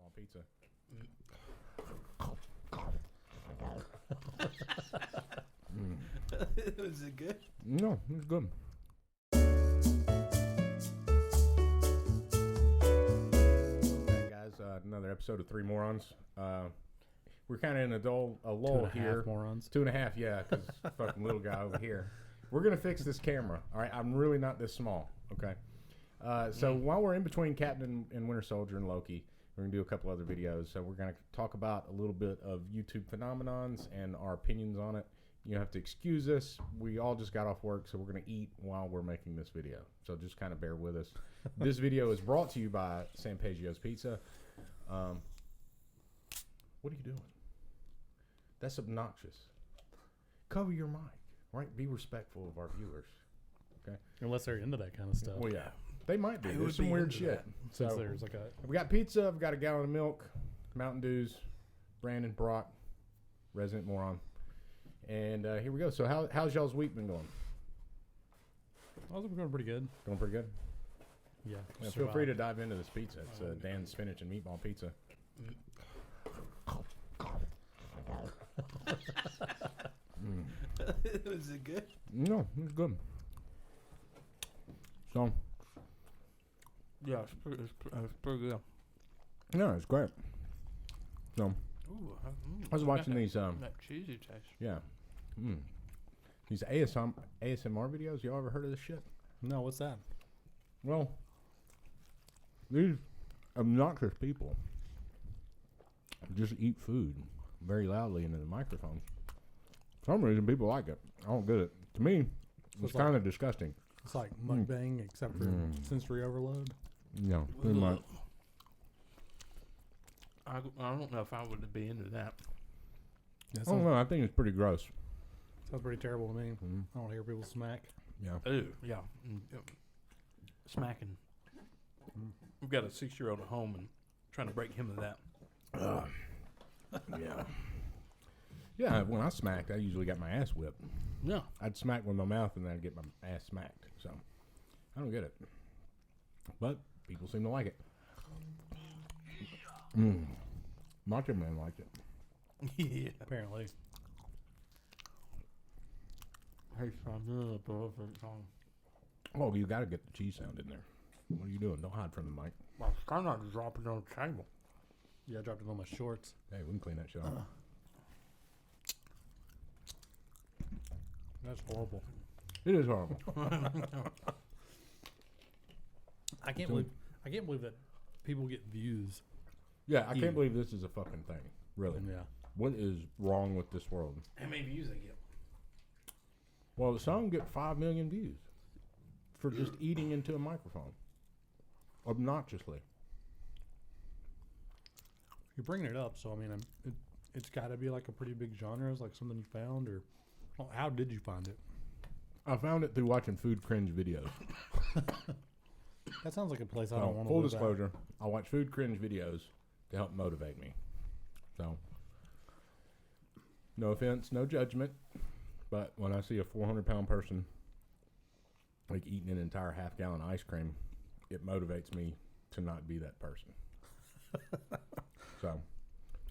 meatball pizza. Was it good? No, it's good. Hey guys, another episode of Three Morons. We're kind of in a lull here. 2.5 morons. 2.5, yeah, because fucking little guy over here. We're gonna fix this camera. All right, I'm really not this small. Okay. So while we're in between Captain and Winter Soldier and Loki, we're gonna do a couple other videos. So we're gonna talk about a little bit of YouTube phenomenons and our opinions on it. You have to excuse us. We all just got off work, so we're gonna eat while we're making this video. So just kind of bear with us. This video is brought to you by San Pedro's Pizza. What are you doing? That's obnoxious. Cover your mic, right? Be respectful of our viewers. Okay. Unless they're into that kind of stuff. Well, yeah, they might be. Who There's would some be weird into shit. that? Since So there's like a we got pizza. I've got a gallon of milk, Mountain Dews, Brandon, Brock, resident moron, and here we go. So how's y'all's week been going? I was going pretty good. Going pretty good. Yeah. Yeah, feel free to dive into this pizza. It's Dan's spinach and meatball pizza. Was it good? No, it's good. So Yeah, it's pretty good. no, it's great. So Ooh, I was watching these. that cheesy taste. Yeah. These ASMR videos. Y'all ever heard of this shit? No, what's that? Well, these obnoxious people just eat food very loudly into the microphone. For some reason, people like it. I don't get it. To me, So it's it's like- kind of disgusting. It's like mukbang except for sensory overload. No, pretty much. I don't know if I would be into that. That I don't sounds, know. I think it's pretty gross. sounds pretty terrible to me. Mhm. I don't hear people smack. Yeah. Ooh, yeah. Smacking. We've got a 6-year-old at home and trying to break him of that. Yeah. Yeah, when I smacked, I usually got my ass whipped. Yeah. I'd smack with my mouth and then I'd get my ass smacked. So, I don't get it. But people seem to like it. Macho Man liked it. Yeah. Apparently. Hey, son, perfect song. Oh, you got to get the cheese sound in there. What are you doing? Don't hide from the mic. I was trying not to drop it on the table. Yeah, I dropped it on my shorts. Hey, we can clean that shit up. That's horrible. It is horrible. I can't So- believe that people get views. Yeah, I You- can't believe this is a fucking thing. Really. Yeah. What is wrong with this world? How many views they get? Well, some get 5 million views for just eating into a microphone. Obnoxiously. You're bringing it up, so I mean, it's got to be like a pretty big genre. It's like something you found, or well, how did you find it? I found it through watching food cringe videos. That sounds like a place I So, don't want to full live disclosure, I watch food cringe videos to help motivate me. So, no offense, no judgment, but when I see a 400-pound person like eating an entire half-gallon ice cream, it motivates me to not be that person.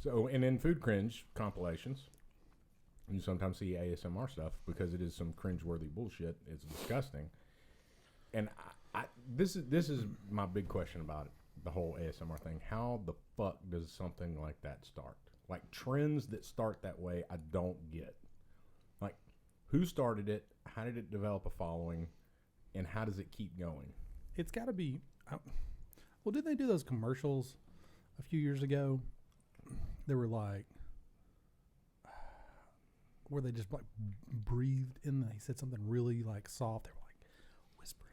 So, and in food cringe compilations, you sometimes see ASMR stuff because it is some cringeworthy bullshit. It's disgusting, and this is my big question about it, the whole ASMR thing. How the fuck does something like that start? Like trends that start that way, I don't get. Like, who started it? How did it develop a following? And how does it keep going? It's got to be. Well, didn't they do those commercials a few years ago? They were like, where they just like breathed in. They said something really like soft. They were like whispering.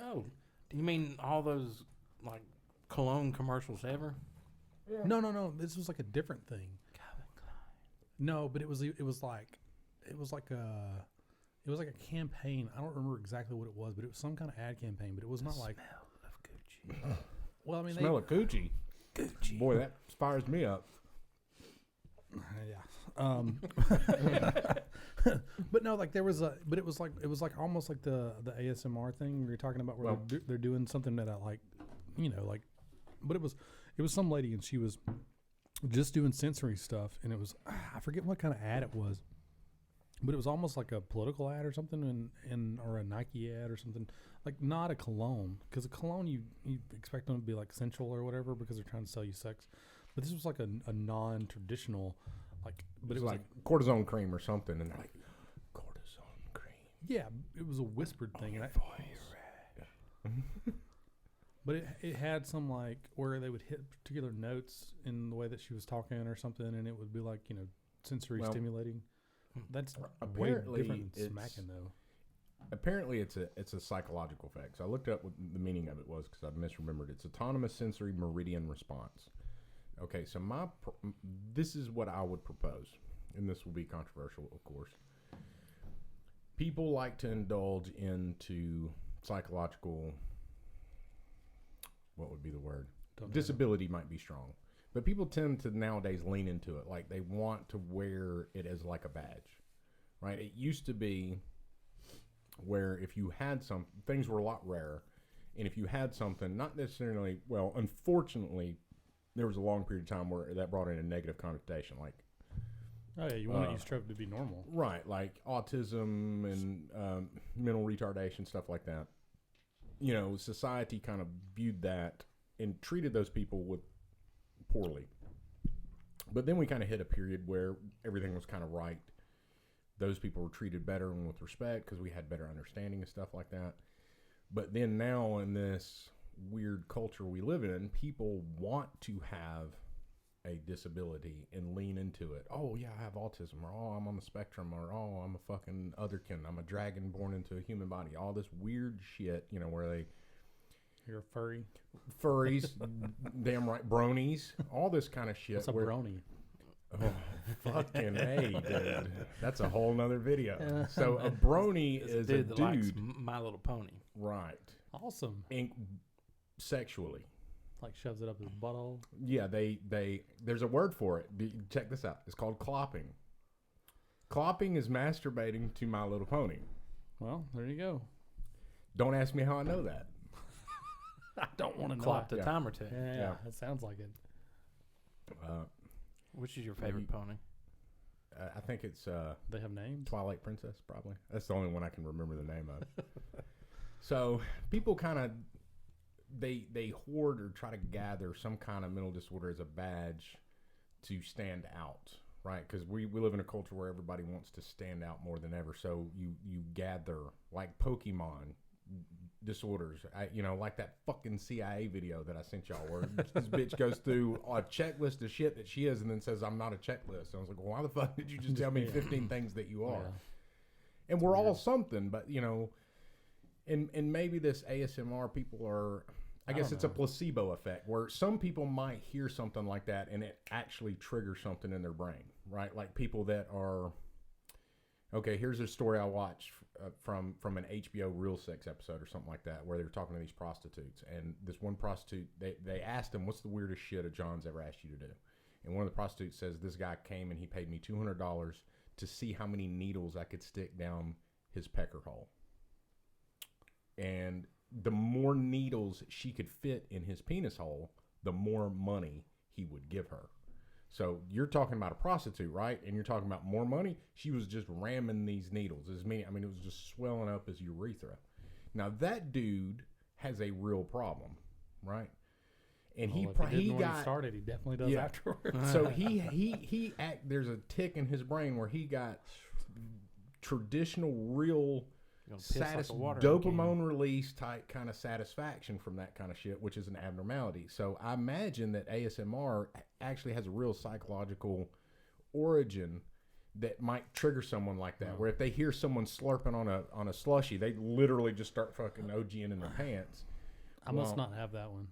Oh, do you mean all those like cologne commercials ever? No. This was like a different thing. Calvin Klein. No, but it was like a campaign. I don't remember exactly what it was, but it was some kind of ad campaign. But it was not like. Smell of Gucci. Well, I mean, Smell of coochie. Gucci. Boy, that fires me up. Yeah. But no, like there was a, but it was like almost like the ASMR thing we were talking about where Well- they're doing something that I like, you know, like, but it It was some lady, and she was just doing sensory stuff, and it was I forget what kind of ad it was, but it was almost like a political ad or something, or a Nike ad or something. Like not a cologne, because a cologne you expect them to be like sensual or whatever because they're trying to sell you sex, but this was like a non-traditional, like, but It's it was like cortisone cream or something, and they're like, cortisone cream. yeah, it was a whispered thing, and but it had some like where they would hit particular notes in the way that she was talking or something, and it would be like sensory Well, stimulating. That's apparently way different than it's- smacking though. Apparently, it's a psychological effect. So I looked up what the meaning of it was because I misremembered. It's autonomous sensory meridian response. Okay, so this is what I would propose, and this will be controversial, of course. People like to indulge into psychological. What would be the word? Don't know. Disability might be strong, but people tend to nowadays lean into it. Like they want to wear it as like a badge, right? It used to be where if you had things were a lot rarer, and if you had something, not necessarily, well, unfortunately, there was a long period of time where that brought in a negative connotation, like Oh yeah, you want your stroke to be normal. right, like autism and mental retardation, stuff like that. Society kind of viewed that and treated those people poorly. But then we kind of hit a period where everything was kind of right. Those people were treated better and with respect because we had better understanding and stuff like that. But then now in this weird culture we live in, people want to have a disability and lean into it. Oh yeah, I have autism, or oh, I'm on the spectrum, or oh, I'm a fucking otherkin. I'm a dragon born into a human body. All this weird shit, where You're a furry. furries, damn right, bronies, all this kind of shit. What's a where- brony? Oh, fucking A, dude. That's a whole nother video. So a brony It's is a dude a that likes dude, My Little Pony. right? Awesome. Sexually. Like shoves it up his butthole. Yeah, there's a word for it. Check this out. It's called clopping. Clopping is masturbating to My Little Pony. Well, there you go. Don't ask me how I know that. I don't want to know. Clocked a Yeah. time or two. Yeah, Yeah. that sounds like it. Which is your favorite pony? I think it's They have names. Twilight Princess, probably. That's the only one I can remember the name of. So people kind of they hoard or try to gather some kind of mental disorder as a badge to stand out, right? Because we live in a culture where everybody wants to stand out more than ever. So you gather like Pokemon disorders. Like that fucking CIA video that I sent y'all where this bitch goes through a checklist of shit that she is and then says, I'm not a checklist. And I was like, well, why the fuck did you just tell me 15 things that you are? Yeah. And we're all something, but and maybe this ASMR people are, I guess don't it's a know. placebo effect where some people might hear something like that and it actually triggers something in their brain, right? Like people that are, okay, here's a story I watched from an HBO Real Sex episode or something like that where they were talking to these prostitutes, and this one prostitute, they asked him, what's the weirdest shit a John's ever asked you to do? And one of the prostitutes says, this guy came and he paid me $200 to see how many needles I could stick down his pecker hole. And the more needles she could fit in his penis hole, the more money he would give her. So you're talking about a prostitute, right? And you're talking about more money. She was just ramming these needles. It was just swelling up his urethra. Now that dude has a real problem, right? And Well, he if he didn't when got he started. He definitely does Yeah. afterwards. so there's a tick in his brain where he got traditional real You're gonna piss like a water dopamine release type kind of satisfaction from that kind of shit, which is an abnormality. So I imagine that ASMR actually has a real psychological origin that might trigger someone like that. Where if they hear someone slurping on a slushy, they literally just start fucking OGing in their pants. I must Well, not have that one.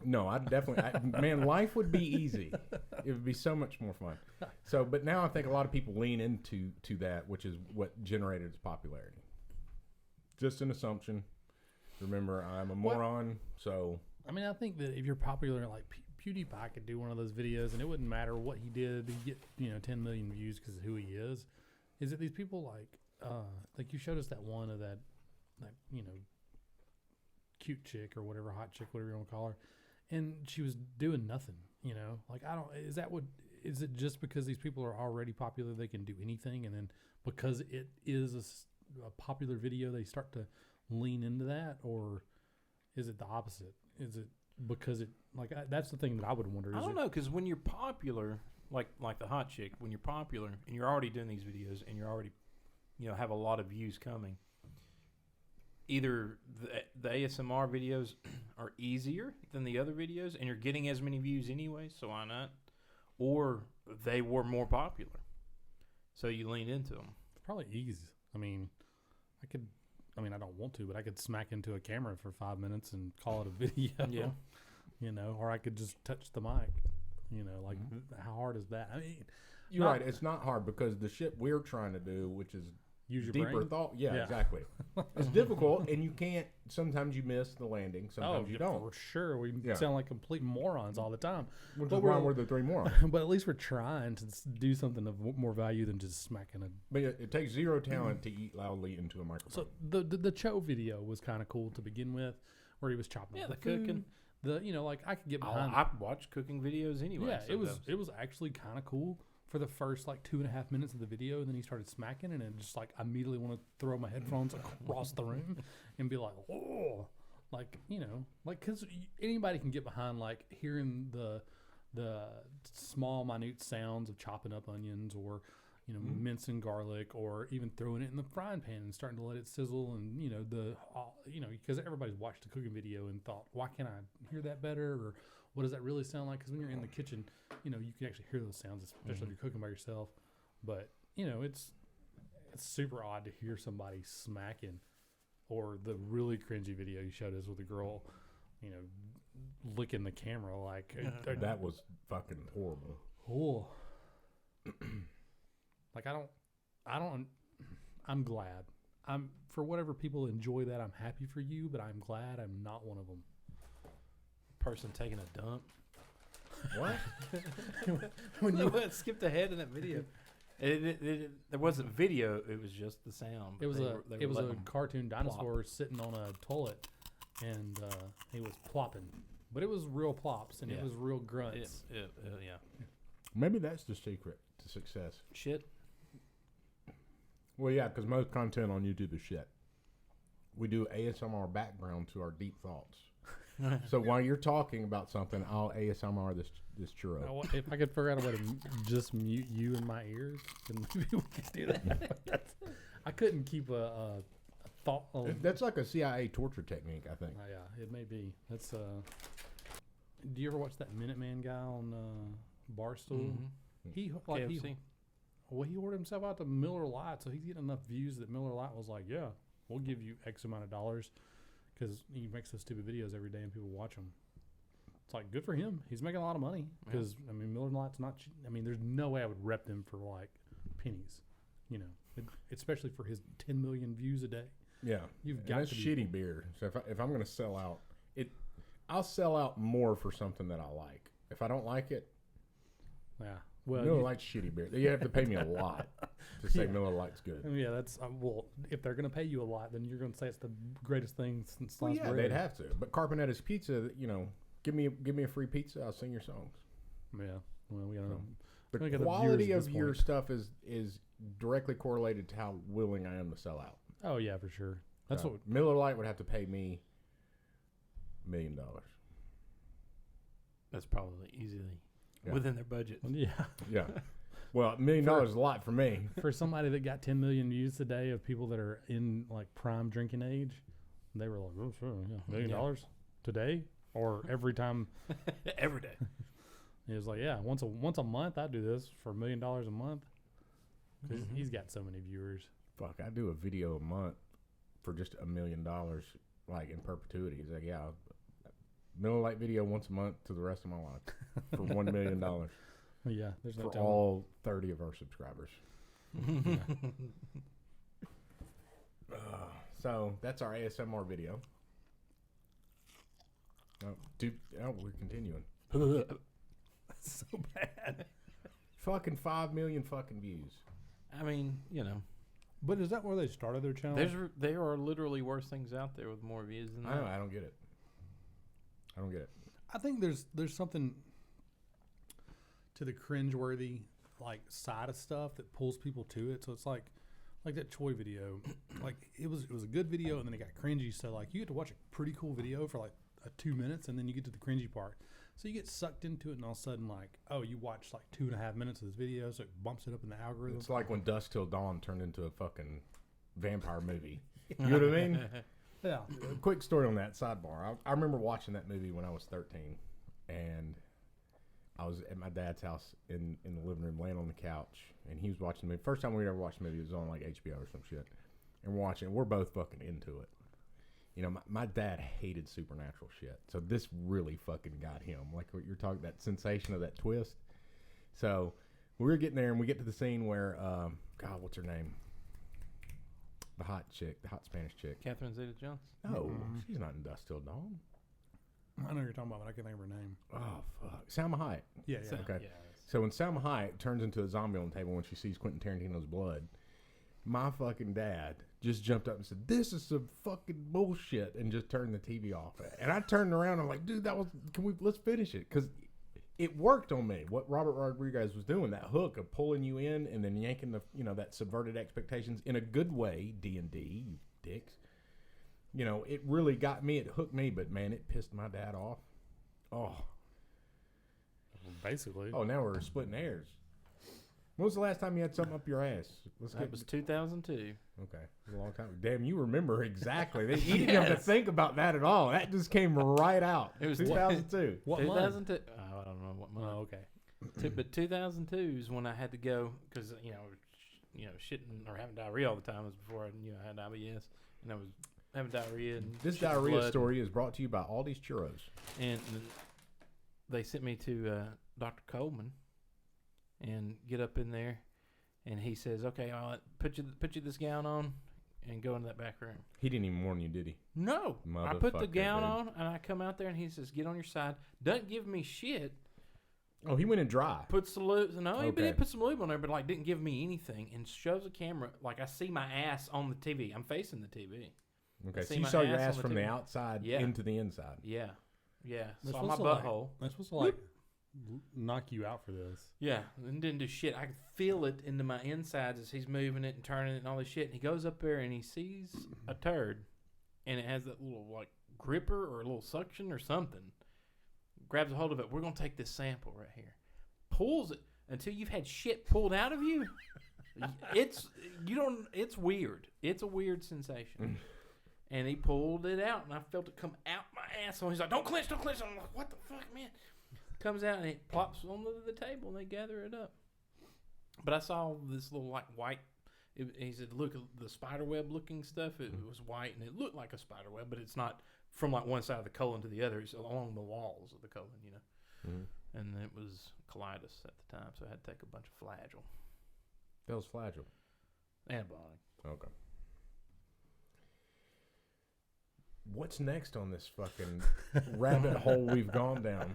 No, I definitely, man, life would be easy. It would be so much more fun. So, but now I think a lot of people lean into that, which is what generated its popularity. Just an assumption. Remember, I'm a moron, so I mean, I think that if you're popular, like PewDiePie could do one of those videos, and it wouldn't matter what he did to get 10 million views because of who he is. Is it these people like you showed us that one of that cute chick or whatever, hot chick, whatever you want to call her, and she was doing nothing. You know, like I don't. Is that what? Is it just because these people are already popular they can do anything, and then because it is a popular video they start to lean into that, or is it the opposite? Is it because it that's the thing that I would wonder. I Is don't it, know, because when you're popular, like the hot chick, when you're popular and you're already doing these videos and you're already, have a lot of views coming, either the ASMR videos are easier than the other videos and you're getting as many views anyway, so why not? Or they were more popular, so you lean into them. Probably easy. I mean, I don't want to, but I could smack into a camera for 5 minutes and call it a video. Yeah. Or I could just touch the mic. How hard is that? I mean, You're right. It's not hard because the shit we're trying to do, which is use your deeper brain. thought. Yeah, Yeah. exactly. It's difficult, and you can't. Sometimes you miss the landing. Sometimes you don't. For sure. We Yeah. sound like complete morons all the time. Which But is why we're the three morons. But at least we're trying to do something of more value than just smacking a. But it takes zero talent to eat loudly into a microphone. So the Cho video was kind of cool to begin with, where he was chopping Yeah, up the food. cooking. I could get behind. I watch cooking videos anyway. Yeah, sometimes. it was actually kind of cool for the first 2.5 minutes of the video, and then he started smacking, and it just I immediately want to throw my headphones across the room and be like, oh, because anybody can get behind hearing the small minute sounds of chopping up onions or mincing garlic, or even throwing it in the frying pan and starting to let it sizzle, and because everybody's watched a cooking video and thought, why can't I hear that better, or what does that really sound like? Because when you're in the kitchen, you can actually hear those sounds, especially if you're cooking by yourself. But it's super odd to hear somebody smacking, or the really cringy video you showed us with a girl, licking the camera That was fucking horrible. oh. I'm glad. For whatever people enjoy that, I'm happy for you, but I'm glad I'm not one of them. Person taking a dump. What? When you skipped ahead in that video, there wasn't video. It was just the sound. It was They a were letting a them cartoon dinosaur sitting on a toilet, and he was plopping, but it was real plops and it Yeah. was real grunts. yeah. Maybe that's the secret to success. Shit. Well, yeah, because most content on YouTube is shit. We do ASMR background to our deep thoughts. So while you're talking about something, I'll ASMR this churro. Now, if I could figure out a way to just mute you in my ears, then maybe we could do that. I couldn't keep a thought. That's like a CIA torture technique, I think. Yeah, it may be. That's. Do you ever watch that Minuteman guy on Barstool? Mm-hmm. He KFC. he ordered himself out to Miller Lite, so he's getting enough views that Miller Lite was like, "Yeah, we'll give you X amount of dollars," because he makes those stupid videos every day and people watch them. It's like good for him. He's making a lot of money because Miller Lite's not. There's no way I would rep them for pennies, especially for his 10 million views a day. Yeah, You've got that's to be shitty beer. So if I'm going to sell out, I'll sell out more for something that I like. If I don't like it, Yeah. Well, Miller Lite's shitty beer. You have to pay me a lot to say Miller Lite's good. yeah, that's if they're going to pay you a lot, then you're going to say it's the greatest thing since Well, sliced yeah, bread. they'd have to. But Carpenetti's Pizza, give me a free pizza. I'll sing your songs. Yeah. Well, we got to. The We got the quality viewers at of this your point. stuff is directly correlated to how willing I am to sell out. Oh yeah, for sure. That's what. Miller Lite would have to pay me $1 million. That's probably easily Yeah. within their budget. Yeah. Yeah. Well, $1 million is a lot for me. For somebody that got 10 million views today of people that are in prime drinking age, they were like, "Oh sure, yeah, $1 million today or every time." Every day. He was like, "Yeah, once a month I do this for $1 million a month," because he's got so many viewers. Fuck, I do a video a month for just $1 million, in perpetuity. He's like, yeah, Miller Lite video once a month to the rest of my life for $1 million Well, yeah, there's no for telling. all 30 of our subscribers. So that's our ASMR video. We're continuing. So bad. Fucking 5 million fucking views. I mean, But is that where they started their channel? there are literally worse things out there with more views than I know. that. I don't get it. I think there's something to the cringeworthy like side of stuff that pulls people to it. So it's like that Choi video, like it was a good video and then it got cringy. So like you get to watch a pretty cool video for like 2 minutes and then you get to the cringy part. So you get sucked into it and all of a sudden like, oh, you watched like 2.5 minutes of this video, so it bumps it up in the algorithm. It's like when Dusk Till Dawn turned into a fucking vampire movie. You know what I mean? Yeah. Quick story on that sidebar. I remember watching that movie when I was 13, and I was at my dad's house in the living room, laying on the couch, and he was watching the movie. First time we ever watched a movie, it was on like HBO or some shit, and we're watching. We're both fucking into it. You know, my dad hated supernatural shit, so this really fucking got him. Like what you're talking, that sensation of that twist. So we were getting there, and we get to the scene where, God, what's her name? The hot chick, the hot Spanish chick. Catherine Zeta-Jones. No, she's not in Dusk Till Dawn. I know what you're talking about, but I can't think of her name. Oh, fuck. Salma Hayek. Yeah. Okay. Yeah, So when Salma Hayek turns into a zombie on the table when she sees Quentin Tarantino's blood, my fucking dad just jumped up and said, "This is some fucking bullshit," and just turned the TV off. And I turned around and I'm like, dude, let's finish it. Because it worked on me. What Robert Rodriguez was doing, that hook of pulling you in and then yanking that subverted expectations in a good way, D&D, you dicks. You know, it really got me. It hooked me, but man, it pissed my dad off. Oh. Basically. Oh, now we're splitting hairs. When was the last time you had something up your ass? That was 2002. Okay, it was a long time. Damn, you remember exactly. You didn't have to think about that at all. That just came right out. It was 2002. What month? 2002. Oh, I don't know what month. Oh, okay. But 2002 is when I had to go because shitting or having diarrhea all the time was before I had IBS and I was having diarrhea. And This shit diarrhea blood. story is brought to you by Aldi's Churros. And they sent me to Dr. Coleman and get up in there, and he says, "Okay, I'll put you this gown on and go into that back room." He didn't even warn you, did he? No, I put the Motherfucker, gown dude. on and I come out there and he says, "Get on your side." Doesn't give me shit. Oh, he went in dry. Puts the lube. No, he Okay. did put some lube on there, but like didn't give me anything. And shows the camera like I see my ass on the TV. I'm facing the TV. Okay, see so you my saw your ass on ass the from the TV. outside Yeah. into the inside. Yeah, yeah. They're Saw my supposed to, butthole. They're supposed to like knock you out for this. Yeah, and didn't do shit. I could feel it into my insides as he's moving it and turning it and all this shit. And he goes up there and he sees a turd, and it has that little like gripper or a little suction or something. Grabs a hold of it. We're gonna take this sample right here. Pulls it until you've had shit pulled out of you. It's weird. It's a weird sensation. And he pulled it out, and I felt it come out my asshole. He's like, "Don't clench, don't clench." I'm like, "What the fuck, man?" Comes out and it plops onto the table, and they gather it up. But I saw this little like white. He said, "Look, the spider web looking stuff. It was white, and it looked like a spider web, but it's not from like one side of the colon to the other. It's along the walls of the colon, you know." Mm-hmm. And it was colitis at the time, so I had to take a bunch of Flagyl, That was Flagyl. antibiotic. Okay. What's next on this fucking rabbit hole we've gone down?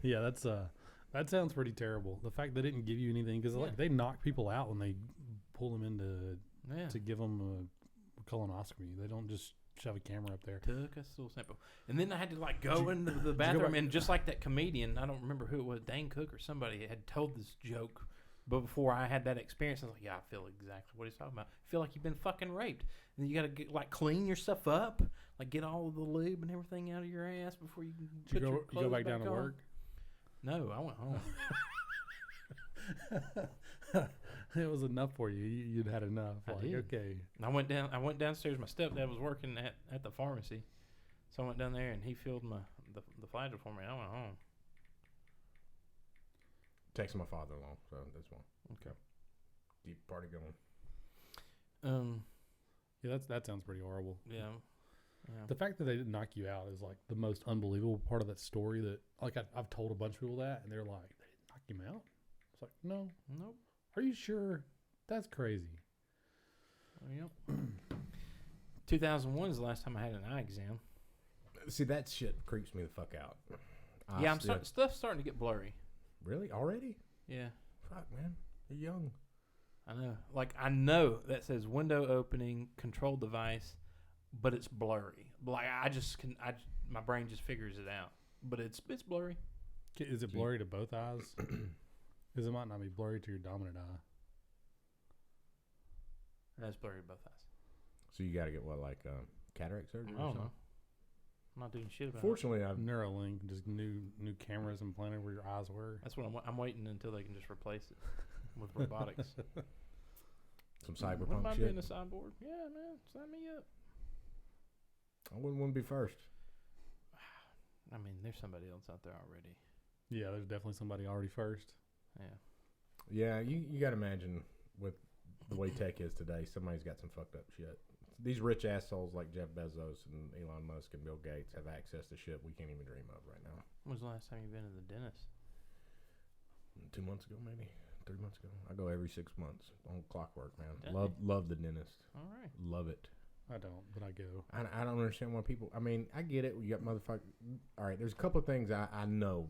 Yeah, that sounds pretty terrible. The fact they didn't give you anything because Yeah. like they knock people out when they pull them into Yeah. to give them a colonoscopy. They don't just shove a camera up there. Took a little sample. And then I had to like go you- into the go bathroom back- and just like that comedian, I don't remember who it was, Dane Cook or somebody had told this joke. But before I had that experience, I was like, yeah, I feel exactly what he's talking about. I feel like you've been fucking raped. And then you got to get, like clean yourself up, like get all of the lube and everything out of your ass before you can Did put your you clothes go back down to on. work? No, I went home. It was enough for you. You'd had enough. I Like, did. okay. And I went downstairs. My stepdad was working at the pharmacy. So I went down there and he filled the Flagyl for me. And I went home. Texting my father-in-law, so that's one. Okay. Deep party going. Yeah, that sounds pretty horrible. Yeah. Yeah. The fact that they didn't knock you out is like the most unbelievable part of that story. That like I've told a bunch of people that, and they're like, "They didn't knock him out." It's like, no. Nope. Are you sure? That's crazy. Yep. 2001 is the last time I had an eye exam. See, that shit creeps me the fuck out. Yeah, stuff's starting to get blurry. Really? Already? Yeah, Fuck, man. You're young. I know. Like I know that says window opening, control device, but it's blurry. Like my brain just figures it out. but it's blurry. Is it blurry to both eyes? Because it might not be blurry to your dominant eye. That's blurry both eyes. So you got to get what, like cataract surgery? I or don't something? know. I'm not doing shit about it. Fortunately, I've Neuralink, just new cameras implanted where your eyes were. That's what I'm waiting until they can just replace it with robotics. some What cyberpunk about shit. being a cyborg? Yeah, man, sign me up. I wouldn't want to be first. I mean, there's somebody else out there already. Yeah, there's definitely somebody already first. Yeah. Yeah, you got to imagine with the way tech is today, somebody's got some fucked up shit. These rich assholes like Jeff Bezos and Elon Musk and Bill Gates have access to shit we can't even dream of right now. When was the last time you've been to the dentist? 2 months ago, maybe 3 months ago. I go every 6 months on clockwork, man. Dang. Love the dentist. All right. Love it. I don't, but I go. I don't understand why people. I mean, I get it. You got motherfucker. All right, there's a couple of things I know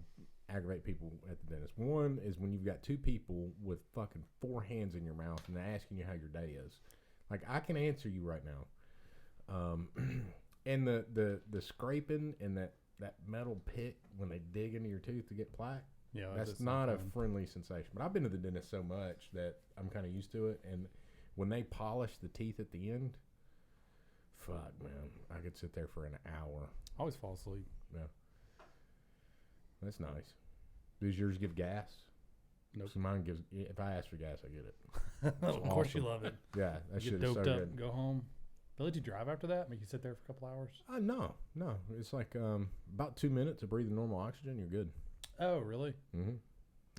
aggravate people at the dentist. One is when you've got two people with fucking 4 hands in your mouth and they're asking you how your day is. Like, I can answer you right now. And the scraping and that metal pick when they dig into your tooth to get plaque, Yeah, that's not a friendly sensation. But I've been to the dentist so much that I'm kind of used to it. And when they polish the teeth at the end, fuck, man, I could sit there for an hour. I always fall asleep. Yeah. That's nice. Does yours give gas? Nope. So mine gives. If I ask for gas, I get it. Of course you awesome. love it. Yeah, that You shit get is so doped up, good. go home. They let you drive after that? Make you sit there for a couple hours? No. It's like about 2 minutes of breathing normal oxygen, you're good. Oh, really? Mm-hmm.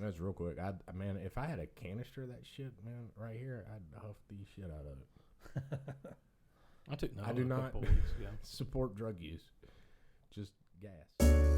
That's real quick. Man, if I had a canister of that shit, man, right here, I'd huff the shit out of it. I took none I do a not couple weeks ago. support drug use. Just gas.